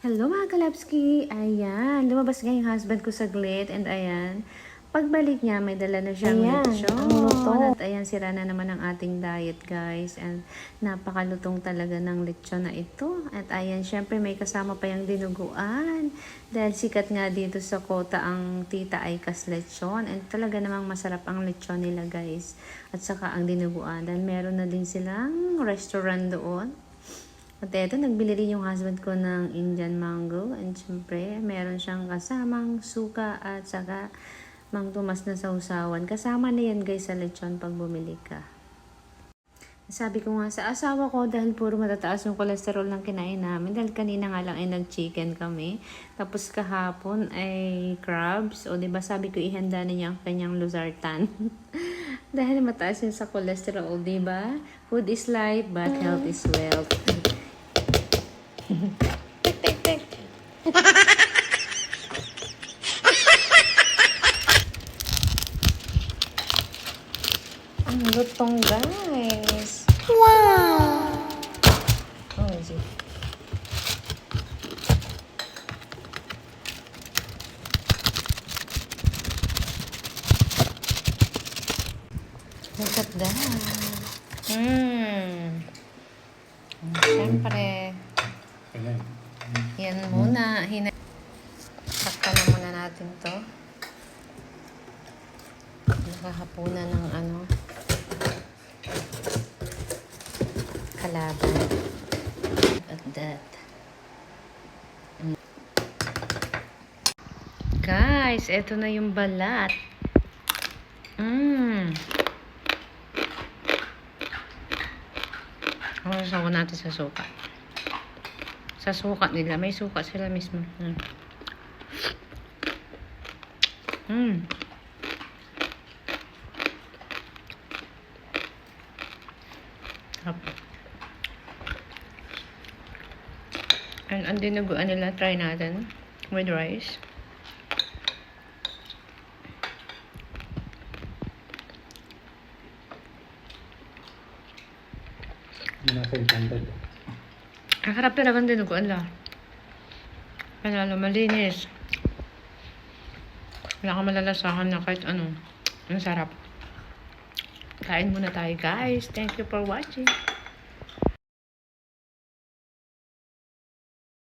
Hello mga kalapski! Ayan, lumabas nga yung husband ko saglit and ayan, pagbalik niya may dala na siyang lechon. At ayan, sira na naman ang ating diet guys and napakalutong talaga ng lechon na ito. At ayan, syempre may kasama pa yung dinuguan dahil sikat nga dito sa kota ang Tita Aikas lechon and talaga namang masarap ang lechon nila guys. At saka ang dinuguan dahil meron na din silang restaurant doon. At eto, nagbili rin yung husband ko ng Indian mango. And syempre, meron siyang kasamang suka at saka Mang Tomas na sausawan. Kasama na yan guys sa lechon pag bumili ka. Sabi ko nga sa asawa ko dahil puro matataas yung cholesterol ng kinain namin. Dahil kanina nga lang ay nag-chicken kami. Tapos kahapon ay crabs. O diba sabi ko ihanda na niya ang kanyang losartan. Dahil mataas yun sa cholesterol, diba? Food is life but health is wealth. Tek. Ang lutong guys. Wow! Oh, easy. Look at that. Siyempre. Yan muna. Takpan na muna natin to. Nakahapunan ng kalaban. At that. Guys, eto na yung balat. Sasawa natin sa suka. Sa suka nila. May suka sila mismo. And ang dinuguan nila, try natin with rice. Ang harap talaga ang dinuguan lang. Panalo, malinis. Wala kang malalasahan na kahit ano. Ang sarap. Kain muna tayo guys. Thank you for watching.